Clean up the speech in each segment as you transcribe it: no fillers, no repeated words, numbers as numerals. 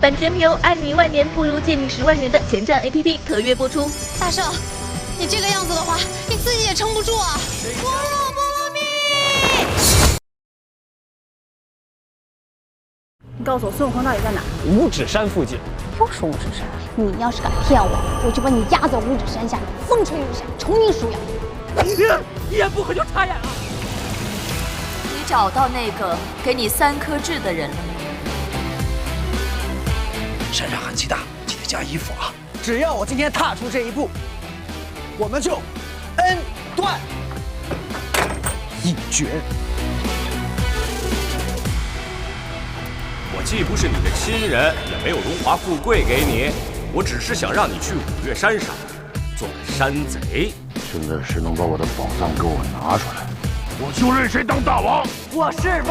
本节目由爱你10000年不如借你10万元的前站 APP 特约播出。大圣，你这个样子的话，你自己也撑不住啊！我要菠萝蜜！你告诉我，孙悟空到底在哪？五指山附近。又是五指山，你要是敢骗我，我就把你压在五指山下，风吹雨下，重新数羊。一言不合就插眼了。你找到那个给你3颗痣的人了吗？山上寒气大，记得加衣服啊！只要我今天踏出这一步，我们就恩断义绝。我既不是你的亲人，也没有荣华富贵给你，我只是想让你去五岳山上做个山贼。现在谁能把我的宝藏给我拿出来，我就认谁当大王。我是王。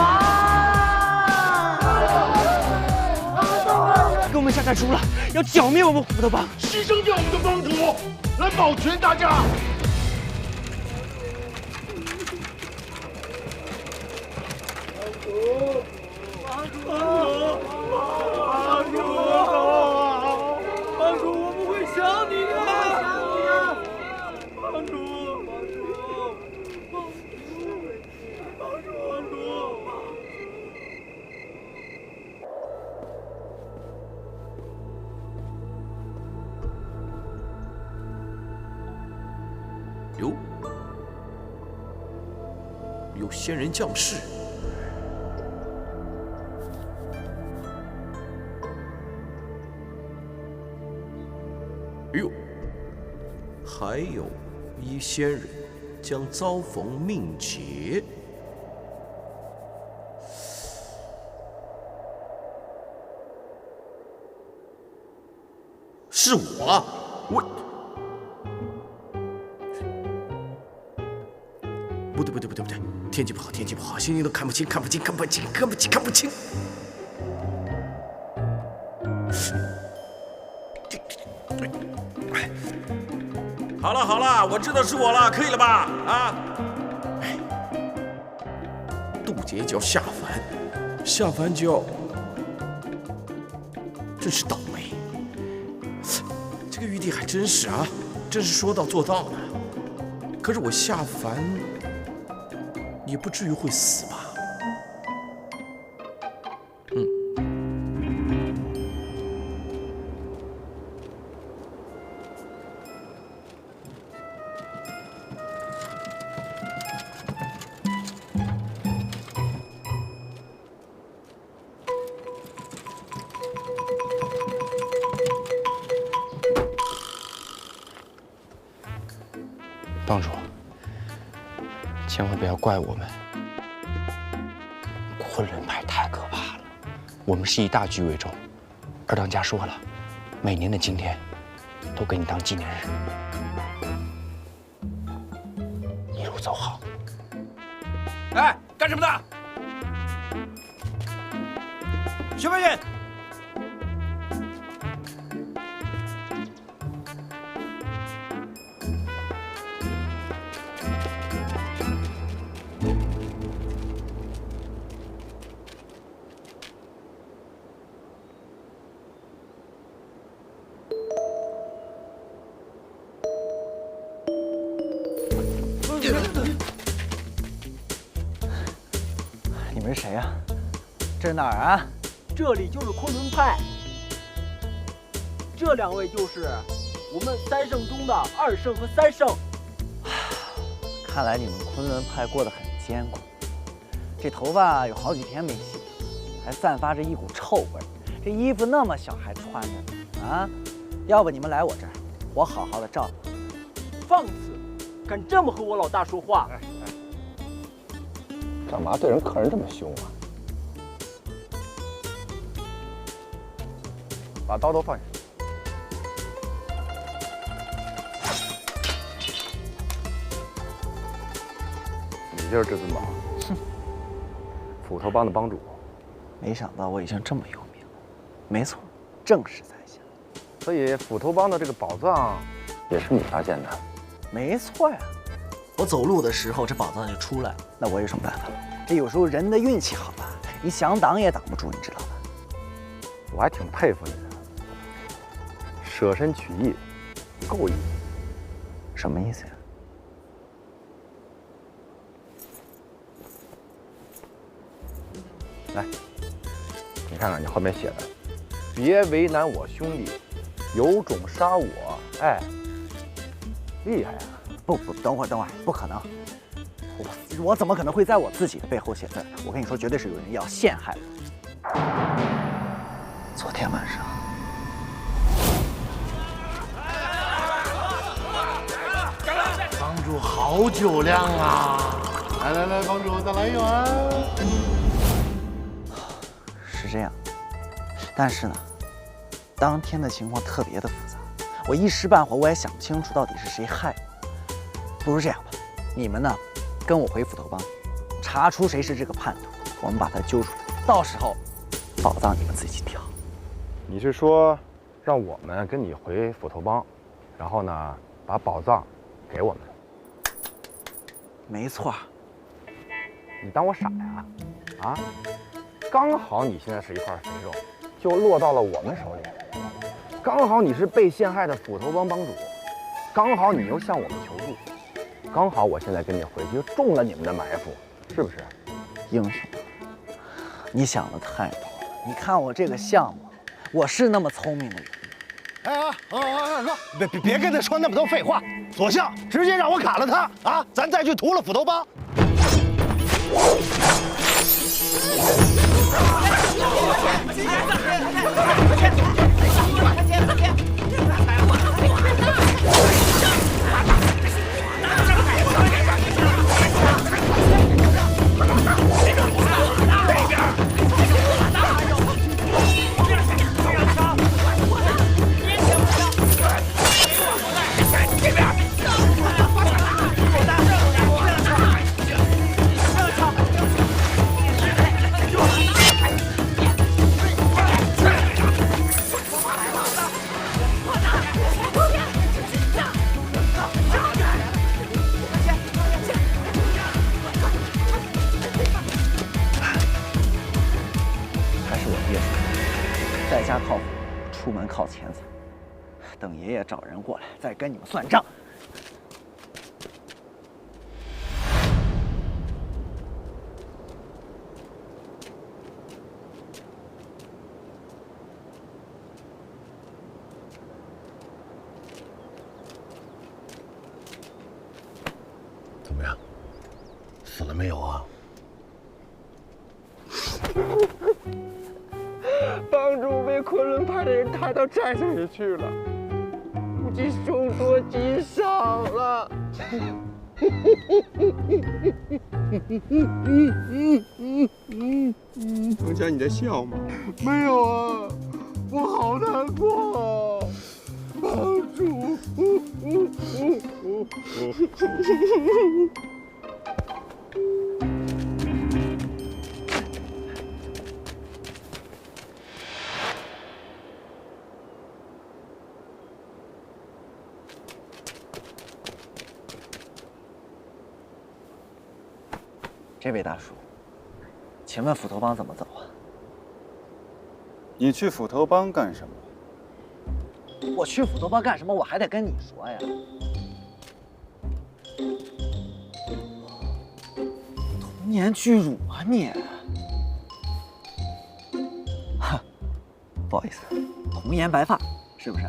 给我们下战书了，要剿灭我们虎头帮，牺牲掉我们的帮主，来保全大家。帮主，我们会想你的，帮主。哟，有仙人降世。哎呦，还有一仙人将遭逢命劫。是我，不对，天气不好，星星都看不清。好了，我知道是我了，可以了吧？啊！哎，渡劫就要下凡就要，真是倒霉。这个玉帝还真是啊，真是说到做到呢。可是我下凡也不至于会死吧？帮主，千万不要怪我们。昆仑派太可怕了，我们是以大局为重。二当家说了，每年的今天都给你当纪念日。一路走好。哎，干什么的？薛飞云。你们是谁呀？这是哪儿啊？这里就是昆仑派，这2位就是我们3圣中的2圣和3圣。看来你们昆仑派过得很艰苦。这头发有好几天没洗，还散发着一股臭味。这衣服那么小还穿着呢啊！要不你们来我这儿，我好好的照顾你们。放肆！敢这么和我老大说话？干嘛对人客人这么凶啊？把刀都放下。你就是至尊宝，哼，斧头帮的帮主。没想到我已经这么有名了。没错，正是在下。所以斧头帮的这个宝藏也是你发现的？没错呀，我走路的时候这宝藏就出来了。那我有什么办法？这有时候人的运气好吧，你想挡也挡不住，你知道吧？我还挺佩服你的，舍身取义，够义。什么意思呀？来，你看看你后面写的，别为难我兄弟，有种杀我。哎，厉害啊！不，等会儿，不可能。我怎么可能会在我自己的背后写字？我跟你说，绝对是有人要陷害我。昨天晚上，帮主好酒量啊！来，帮主再来一碗。是这样，但是呢，当天的情况特别的复杂，我一时半会儿我也想不清楚到底是谁害我。不如这样吧，你们呢，跟我回斧头帮，查出谁是这个叛徒，我们把他揪出来，到时候宝藏你们自己挑。你是说让我们跟你回斧头帮，然后呢把宝藏给我们？没错。你当我傻呀？啊？刚好你现在是一块肥肉，就落到了我们手里。刚好你是被陷害的斧头帮帮主，刚好你又向我们求助，刚好我现在跟你回去就中了你们的埋伏，是不是？英雄，你想的太多了。你看我这个项目，我是那么聪明的人。哥，别跟他说那么多废话，索性直接让我砍了他啊！咱再去屠了斧头帮。在家靠谱，出门靠钱财。等爷爷找人过来，再跟你们算账。怎么样？死了没有啊？帮主被昆仑派的人抬到寨子里去了，估计凶多吉少了。当家你在笑吗？没有啊，我好难过啊，帮主。这位大叔，请问斧头帮怎么走啊？你去斧头帮干什么？我去斧头帮干什么？我还得跟你说呀。童颜巨乳啊你！哈，不好意思，童颜白发，是不是？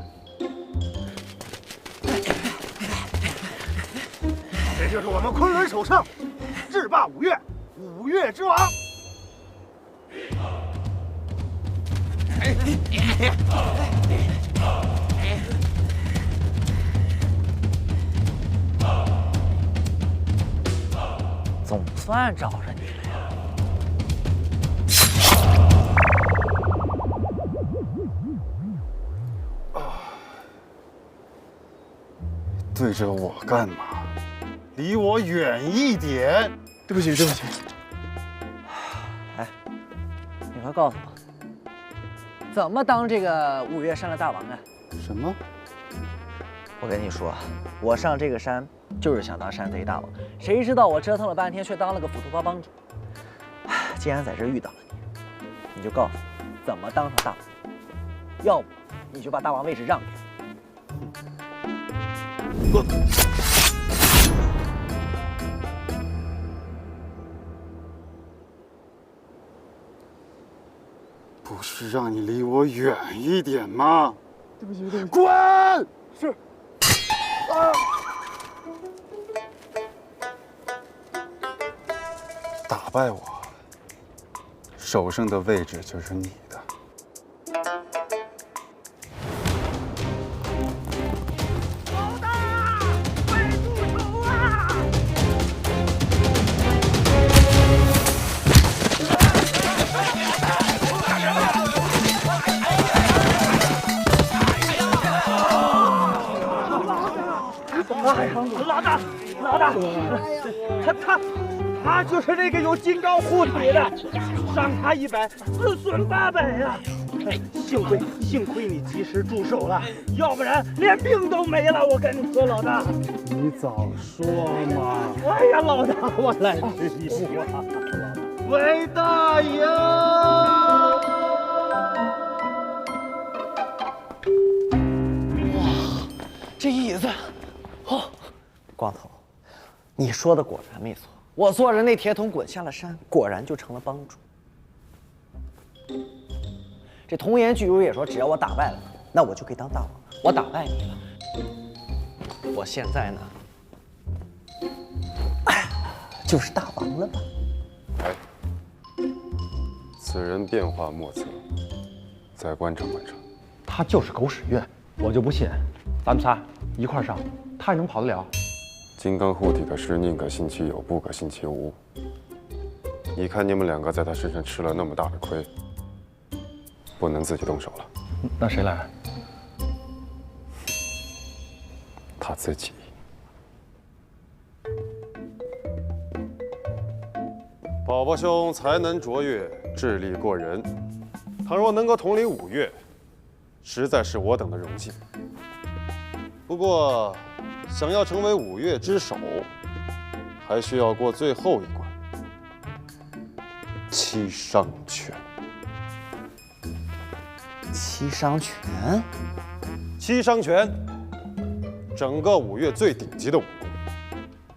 这就是我们昆仑首圣，制霸五岳，五岳之王。总算找着你了呀！对着我干嘛？离我远一点！对不起。哎，你快告诉我，怎么当这个五岳山的大王啊？什么？我跟你说，我上这个山就是想当山贼大王，谁知道我折腾了半天，却当了个斧头帮帮主。既然在这遇到了你，你就告诉我怎么当上大王。要不你就把大王位置让给我。不是让你离我远一点吗？对不起，对不起。滚！是。啊！打败我，首胜的位置就是你的。老大，快住手啊！老大，他就是那个有金刚护体的，伤他100，自损800呀！幸亏你及时住手了，要不然连命都没了。我跟你说，老大，你早说嘛！哎呀，老大，我来迟一步啊！韦大爷！哇，这椅子，哦，光头，你说的果然没错，我坐着那铁桶滚下了山，果然就成了帮主。这童颜巨乳也说，只要我打败了他，那我就可以当大王。我打败你了，我现在呢，就是大王了吧？哎，此人变化莫测，再观察观察。他就是狗屎运，我就不信，咱们仨一块上，他也能跑得了。金刚护体的事，宁可信其有，不可信其无。你看你们2个在他身上吃了那么大的亏，不能自己动手了。那谁来？他自己。宝宝兄才能卓越，智力过人，倘若能够统领5岳，实在是我等的荣幸。不过，想要成为5岳之首，还需要过最后一关——七伤拳。七伤拳？七伤拳，整个5岳最顶级的武功，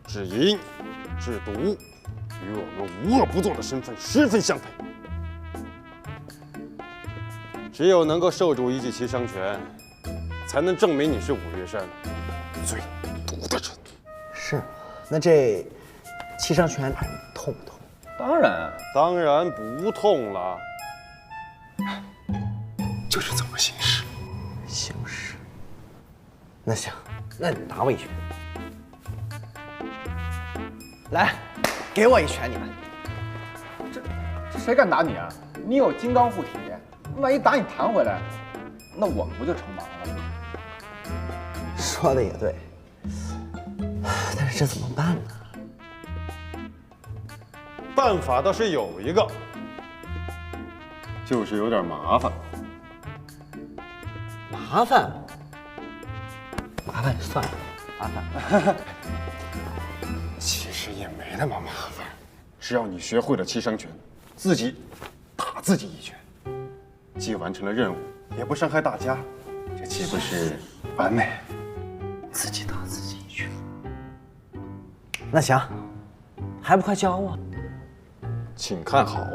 制阴、制毒，与我们无恶不作的身份十分相配。只有能够受住一记七伤拳，才能证明你是5岳山最毒的人。是吗？那这七伤拳痛不痛？当然不痛了。就是这么行事。行事。那行，那你打我一拳。来，给我一拳，你们。这谁敢打你啊？你有金刚护体，万一打你弹回来，那我们不就成盲了？说的也对，但是这怎么办呢？办法倒是有一个，就是有点麻烦。麻烦？麻烦算了，麻烦。其实也没那么麻烦，只要你学会了七伤拳，自己打自己一拳，既完成了任务，也不伤害大家，这岂不是完美？自己打自己一拳。那行，还不快教我？请看好。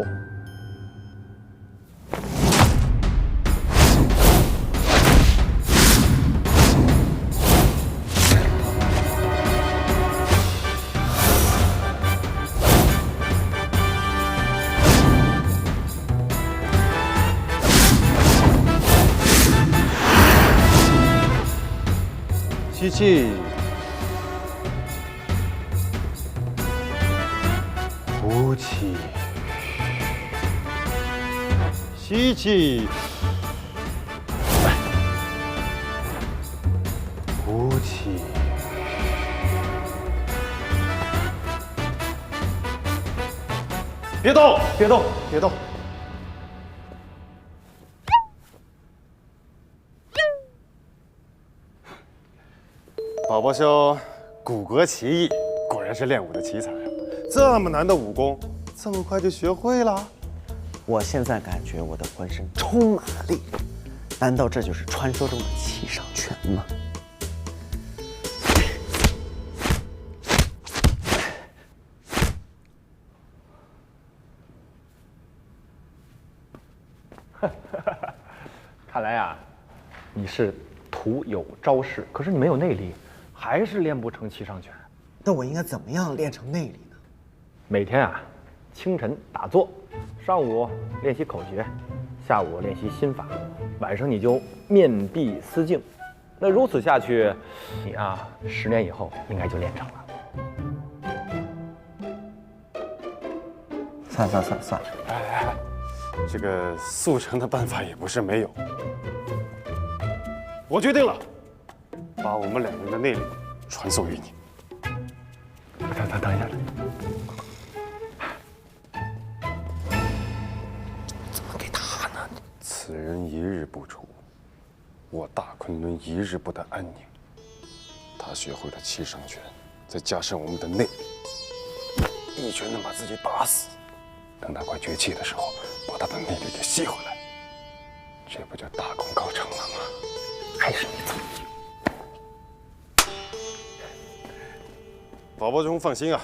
吸气，呼气，吸气，呼气，别动，别动，别动。宝宝兄，骨骼奇异，果然是练武的奇才啊！这么难的武功，这么快就学会了？我现在感觉我的浑身充满了力量，难道这就是传说中的七伤拳吗？看来呀，你是徒有招式，可是你没有内力，还是练不成七伤拳。那我应该怎么样练成内力呢？每天啊，清晨打坐，上午练习口诀，下午练习心法，晚上你就面壁思静。那如此下去，你啊，10年以后应该就练成了。算了。哎，这个速成的办法也不是没有。我决定了，把我们2人的内力传送于你。等一下。怎么给他呢？此人一日不出，我大昆仑一日不得安宁。他学会了七伤拳，再加上我们的内力，一拳能把自己打死。等他快绝气的时候，把他的内力给吸回来，这不就大功告成了吗？还是你聪明。宝宝兄放心啊，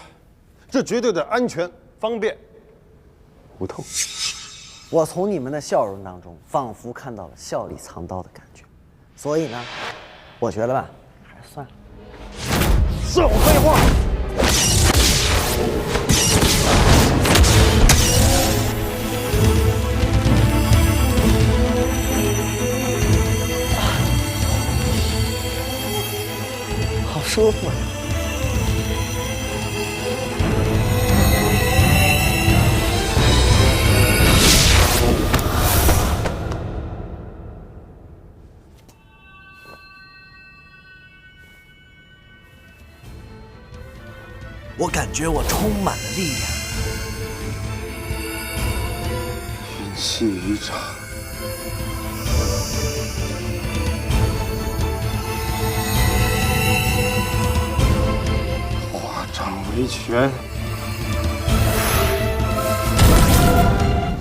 这绝对的安全、方便、无痛。我从你们的笑容当中，仿佛看到了笑里藏刀的感觉，所以呢，我觉得吧，还是算了。少废话！好舒服呀！我感觉我充满了力量。云气渔场，化掌为拳，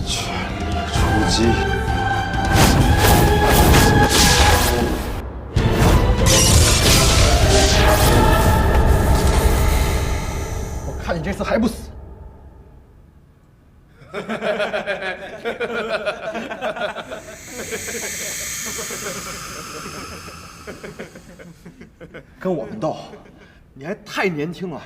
全力出击。看你这次还不死！跟我们斗，你还太年轻了。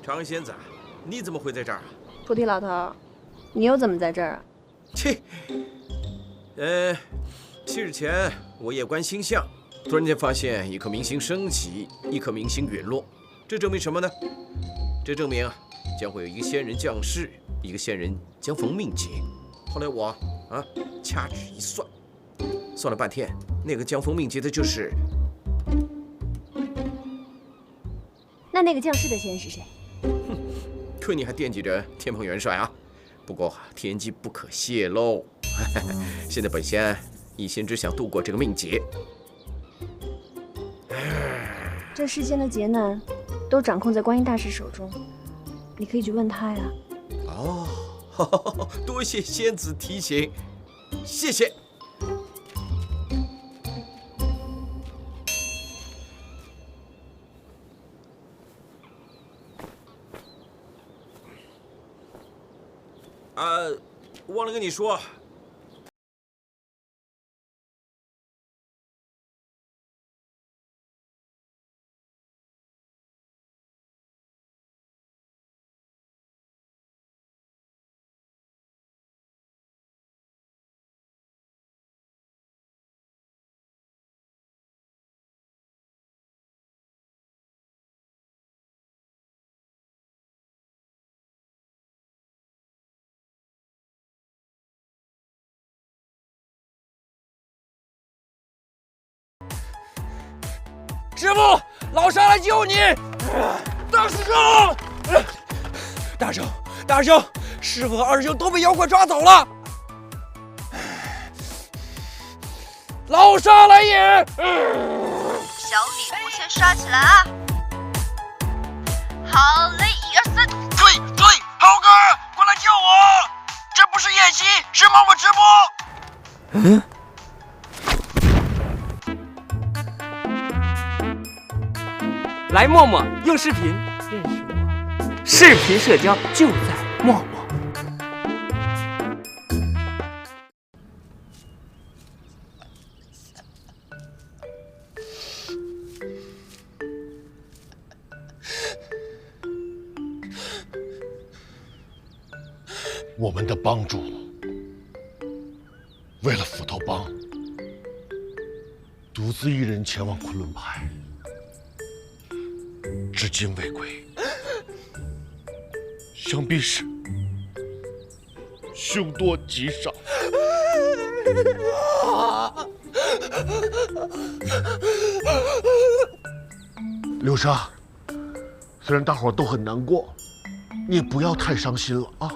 长仙子，你怎么会在这儿啊？菩提老头，你又怎么在这儿啊？切，7日前我夜观星象，突然间发现一颗明星升起，一颗明星陨落，这证明什么呢？这证明啊，将会有一个仙人降世，一个仙人将逢命劫。后来我掐指一算，算了半天，那个将逢命劫的就是……那那个降世的仙是谁？可你还惦记着天蓬元帅啊？不过天机不可泄露。现在本仙一心只想度过这个命劫。这世间的劫难，都掌控在观音大师手中，你可以去问他呀。哦，多谢仙子提醒，谢谢。忘了跟你说，师傅，老沙来救你！大师兄，大圣，师傅和二师兄都被妖怪抓走了。老沙来也！小礼物先刷起来啊！好嘞，1、2、3，对，浩哥，过来救我！这不是演戏，是默默直播。来陌陌用视频认识我，视频社交就在陌陌。我们的帮主为了斧头帮，独自一人前往昆仑派，至今未归，想必是凶多吉少。流沙，虽然大伙都很难过，你也不要太伤心了啊。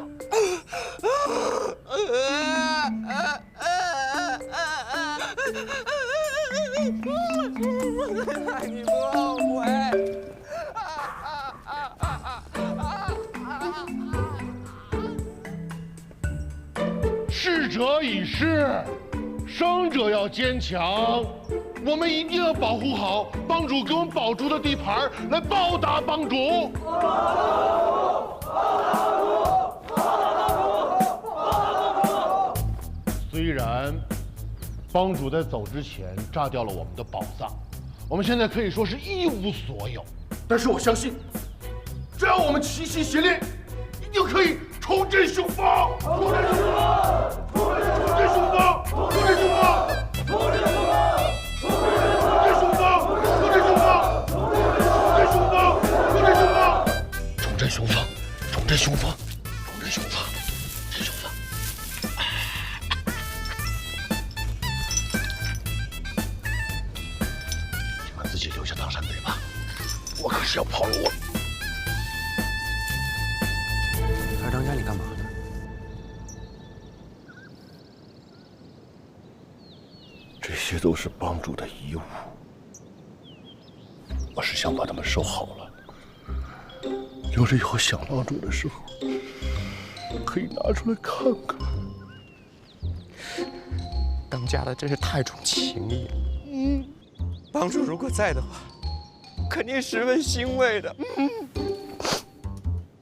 你不后悔？逝者已逝，生者要坚强。我们一定要保护好帮主给我们保住的地盘，来报答帮主。虽然帮主在走之前炸掉了我们的宝藏，我们现在可以说是一无所有，但是我相信，只要我们齐心协力，一定可以重振雄风！重振雄风！重振雄风！重振雄风！重振雄风！重振雄风！重振雄风！重振雄风！重振雄风！重振雄风！重振雄风！重振雄风！重振雄风！你们自己留下当山贼吧，我可是要跑路了。二当家，你干嘛呢？这些都是帮主的遗物，我是想把它们收好了，留着以后想帮主的时候可以拿出来看看。当家的真是太重情义了。帮主如果在的话，肯定十分欣慰的。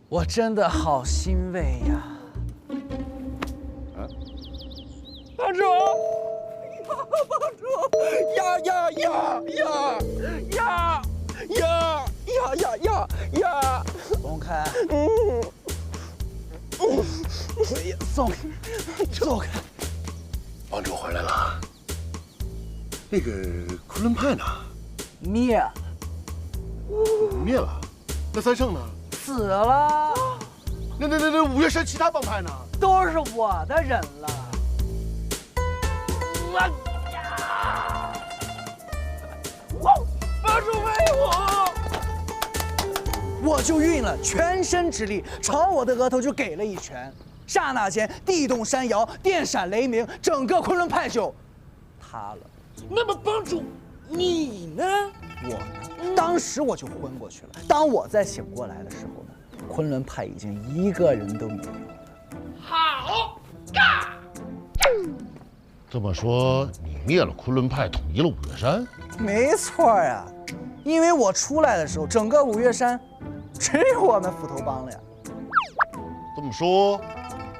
我真的好欣慰呀！帮主，帮主，呀！松开！哎呀，松开！帮主回来了。那个昆仑派呢？灭了。灭了？那三圣呢？死了。那五岳山其他帮派呢？都是我的人了。帮主为我！我就运了全身之力，朝我的额头就给了一拳。刹那间，地动山摇，电闪雷鸣，整个昆仑派就塌了。那么帮主，你呢？我呢？当时我就昏过去了。当我再醒过来的时候呢，昆仑派已经一个人都没有了。好，嘎！这么说，你灭了昆仑派，统一了五岳山？没错呀，因为我出来的时候，整个五岳山只有我们斧头帮了呀。这么说，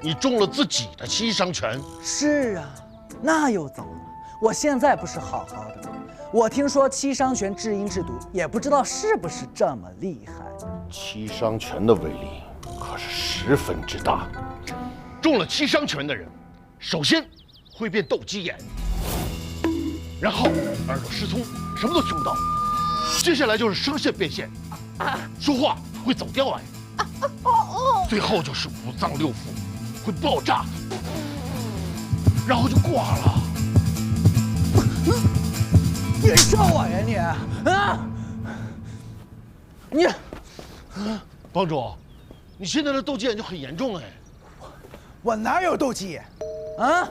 你中了自己的七伤拳？是啊，那又怎么了？我现在不是好好的吗？我听说七伤拳治阴治毒，也不知道是不是这么厉害。七伤拳的威力可是十分之大。中了七伤拳的人，首先会变斗鸡眼，然后耳朵失聪，什么都听不到。接下来就是声线变现，说话会走调哎。最后就是五脏六腑会爆炸，然后就挂了。你烧我呀你啊！你，帮主，你现在的斗鸡眼就很严重哎。我哪有斗鸡眼？啊！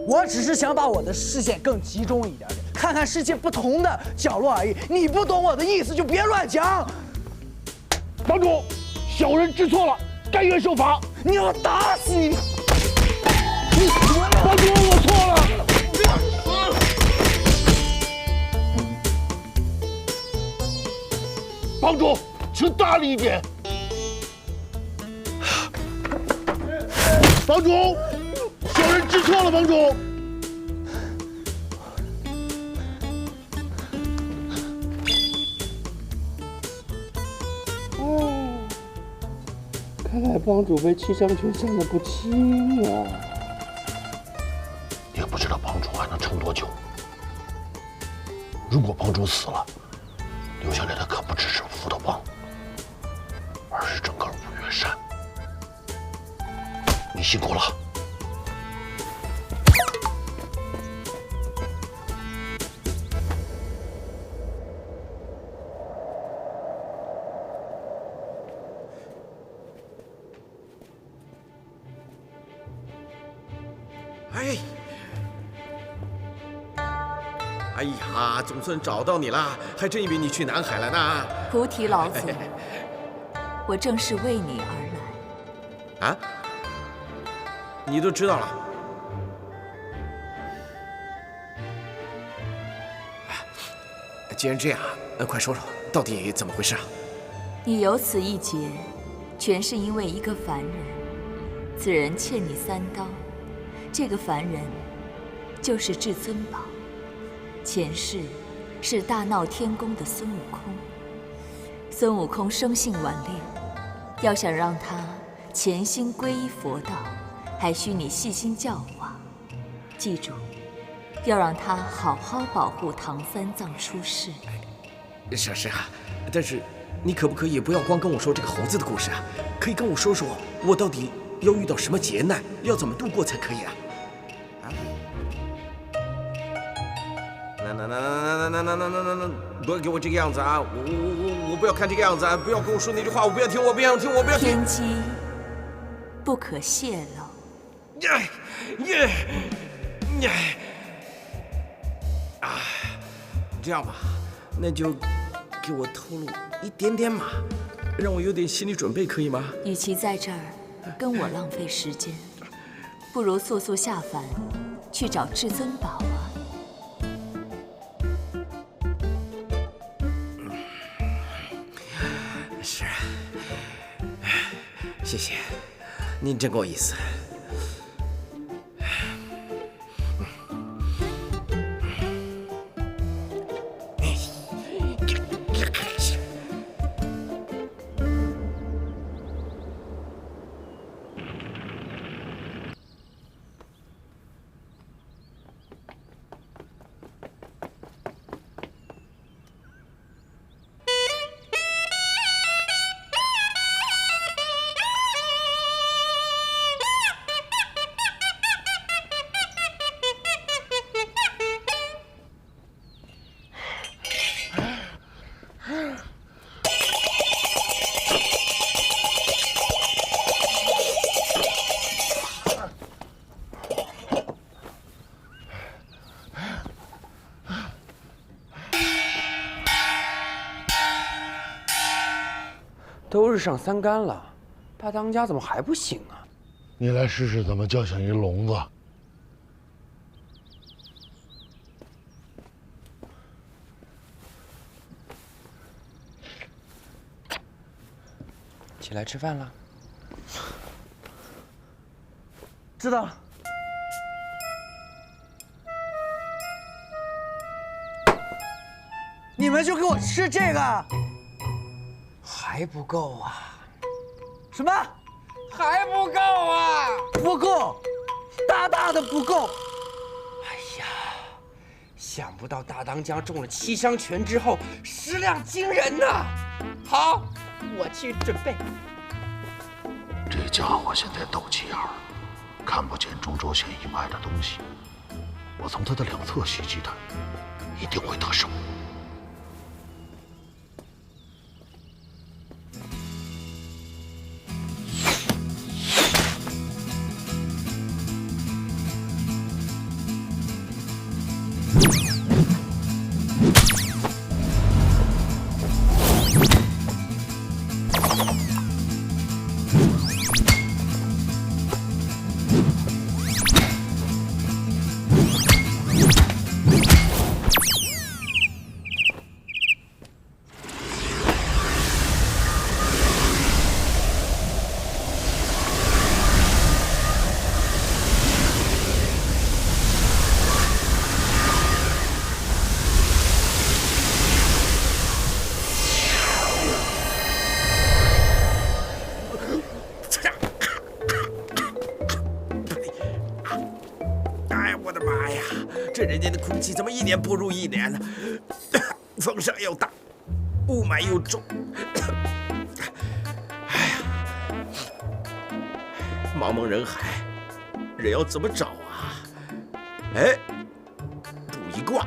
我只是想把我的视线更集中一点点，看看世界不同的角落而已。你不懂我的意思就别乱讲。帮主，小人知错了，甘愿受罚。你要打死你！帮主，我错了。帮主，请大力一点。帮主，小人知错了，帮主。哦，看来帮主被七伤拳伤得不轻啊。也不知道帮主还能撑多久。如果帮主死了，留下来的可不只是斧头帮，而是整个五岳山。你辛苦了。哎呀，总算找到你了，还真以为你去南海了呢。菩提老祖，我正是为你而来。啊？你都知道了？既然这样，快说说，到底怎么回事啊？你有此一劫，全是因为一个凡人。此人欠你3刀，这个凡人就是至尊宝。前世是大闹天宫的孙悟空。孙悟空生性顽劣，要想让他潜心皈依佛道，还需你细心教化。记住，要让他好好保护唐三藏出世。是啊，但是你可不可以不要光跟我说这个猴子的故事啊？可以跟我说说，我到底要遇到什么劫难，要怎么度过才可以啊？那，不要给我这个样子啊！我不要看这个样子啊！不要跟我说那句话，我不要听，我不要听，我不要听。天机不可泄露。这样吧，那就给我透露一点点嘛，让我有点心理准备，可以吗？与其在这儿跟我浪费时间，不如速速下凡去找至尊宝啊！是，谢谢，您真够意思。都是上三竿了，大当家怎么还不醒啊？你来试试怎么叫醒一聋子。起来吃饭了。知道了。你们就给我吃这个，还不够啊？什么？还不够啊？不够，大大的不够。哎呀，想不到大当家中了7伤拳之后，食量惊人呐！好，我去准备。这家伙现在斗气眼儿，看不见中轴线以外的东西。我从他的两侧袭击他，一定会得手。这人间的空气怎么一年不如一年呢？风沙又大，雾霾又重。哎呀，茫茫人海，人要怎么找啊？哎，卜一卦。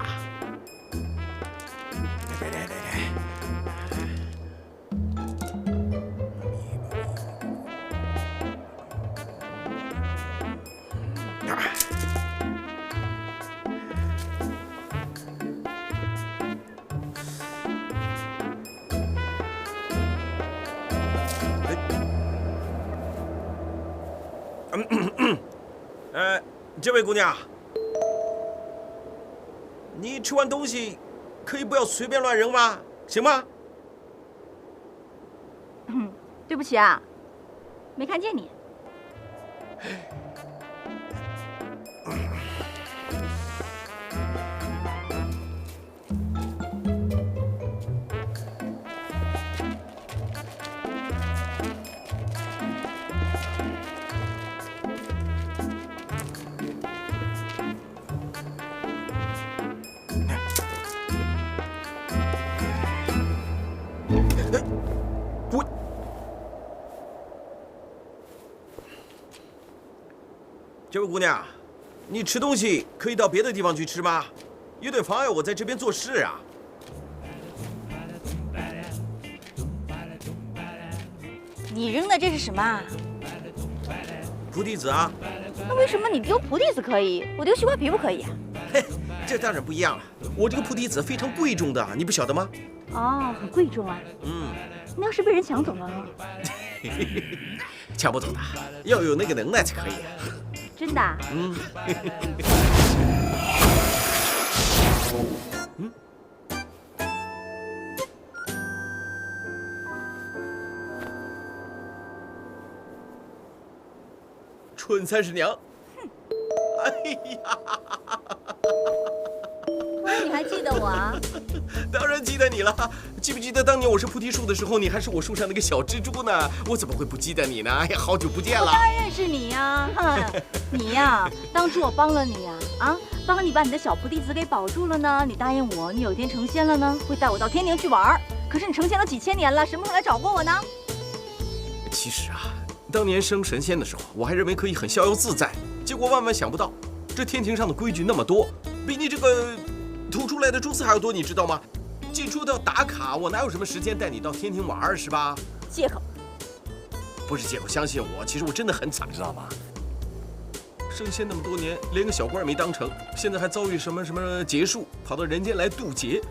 这位姑娘，你吃完东西可以不要随便乱扔吗？行吗？对不起啊，没看见你。这位姑娘，你吃东西可以到别的地方去吃吗？有点妨碍我在这边做事啊。你扔的这是什么啊？菩提子啊。那为什么你丢菩提子可以，我丢西瓜皮不可以啊？嘿，这当然不一样了。我这个菩提子非常贵重的，你不晓得吗？哦，很贵重啊。那要是被人抢走了呢？抢不走的，要有那个能耐才可以。真的啊？春30娘。哎呀！不然你还记得我啊？当然记得你了。记不记得当年我是菩提树的时候，你还是我树上那个小蜘蛛呢？我怎么会不记得你呢？哎呀，好久不见了。我当然认识你呀！你呀，当初我帮了你呀，帮你把你的小菩提子给保住了呢。你答应我，你有一天成仙了呢，会带我到天庭去玩。可是你成仙了几千年了，什么时候来找过我呢？其实啊，当年升神仙的时候，我还认为可以很逍遥自在。结果万万想不到，这天庭上的规矩那么多，比你这个吐出来的蛛丝还要多，你知道吗？进出都要打卡，我哪有什么时间带你到天庭玩，是吧？借口。不是借口，相信我，其实我真的很惨，知道吗？升仙那么多年，连个小官也没当成，现在还遭遇什么劫数，跑到人间来渡劫。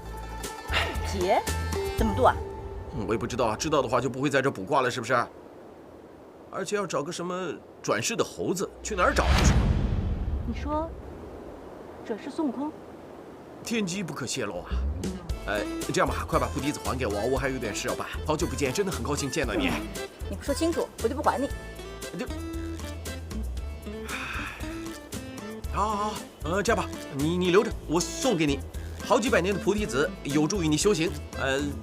劫？怎么渡啊？我也不知道，知道的话就不会在这卜卦了，是不是？而且要找个什么转世的猴子，去哪儿找？你说，这是孙悟空？天机不可泄露啊！这样吧，快把菩提子还给我，我还有点事要办。好久不见，真的很高兴见到你。你不说清楚，我就不还你。好，这样吧，你留着，我送给你。好几百年的菩提子有助于你修行。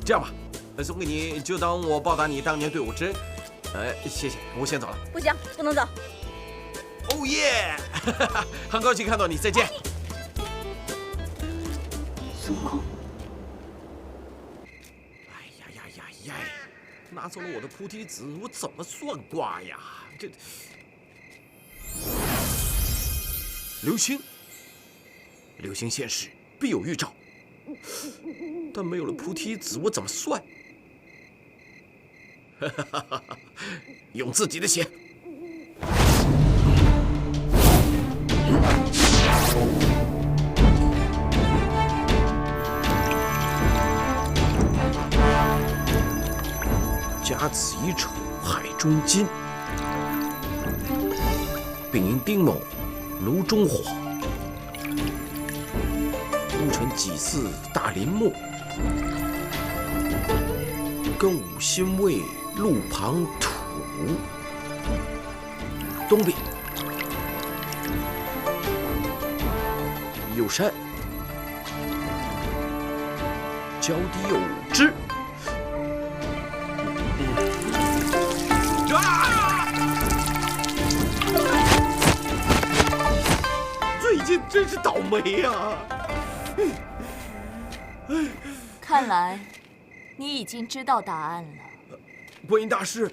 这样吧，送给你，就当我报答你当年对我之恩。谢谢，我先走了。不行，不能走。哦耶！很高兴看到你，再见。孙悟空。呀！拿走了我的菩提子，我怎么算卦呀？这流星现世，必有预兆。但没有了菩提子，我怎么算？用自己的血。甲子乙丑海中金，丙寅丁卯炉中火，戊辰己巳大林木，庚午辛未路旁土，东边有山，脚底有枝。最近真是倒霉呀！看来你已经知道答案了。观音大师，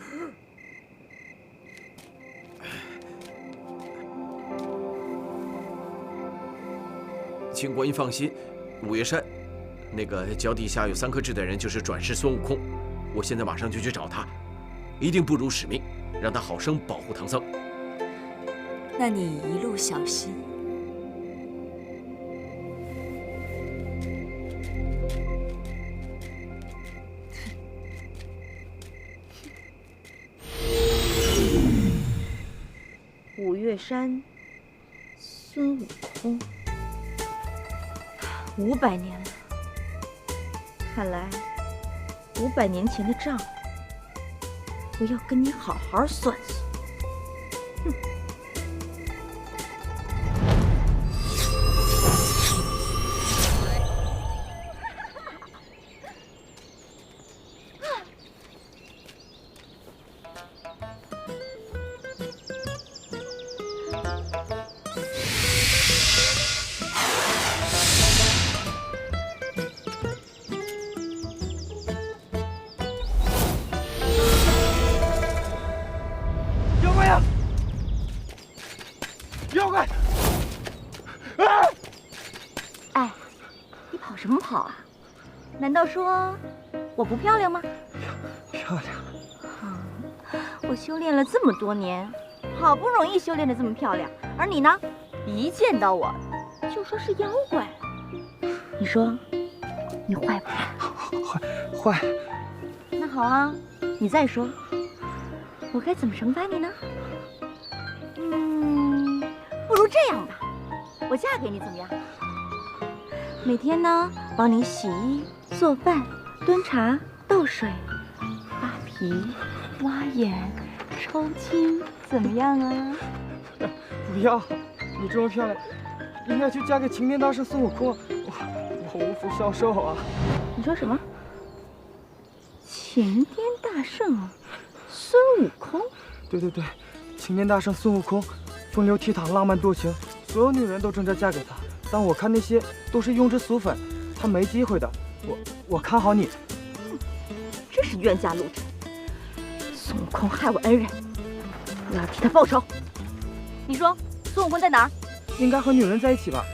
请观音放心，五岳山那个脚底下有3颗痣的人就是转世孙悟空，我现在马上就去找他，一定不辱使命，让他好生保护唐僧。那你一路小心。五岳山，孙悟空，500年了。看来500年前的账，我要跟你好好算算。哼！妖怪！哎，你跑什么跑啊？难道说我不漂亮吗？漂亮。我修炼了这么多年，好不容易修炼得这么漂亮，而你呢，一见到我就说是妖怪。你说你坏不坏？坏。那好啊，你再说，我该怎么惩罚你呢？不如这样吧，我嫁给你怎么样？每天呢，帮你洗衣、做饭、端茶、倒水、扒皮、挖眼、抽筋，怎么样啊？不要，你这么漂亮，应该去嫁给齐天大圣孙悟空。我无福消受啊！你说什么？齐天大圣孙悟空？对，齐天大圣孙悟空。风流倜傥，浪漫多情，所有女人都争着嫁给他。但我看那些都是庸脂俗粉，他没机会的。我看好你。真是冤家路窄。孙悟空害我恩人，我要替他报仇。你说孙悟空在哪儿？应该和女人在一起吧？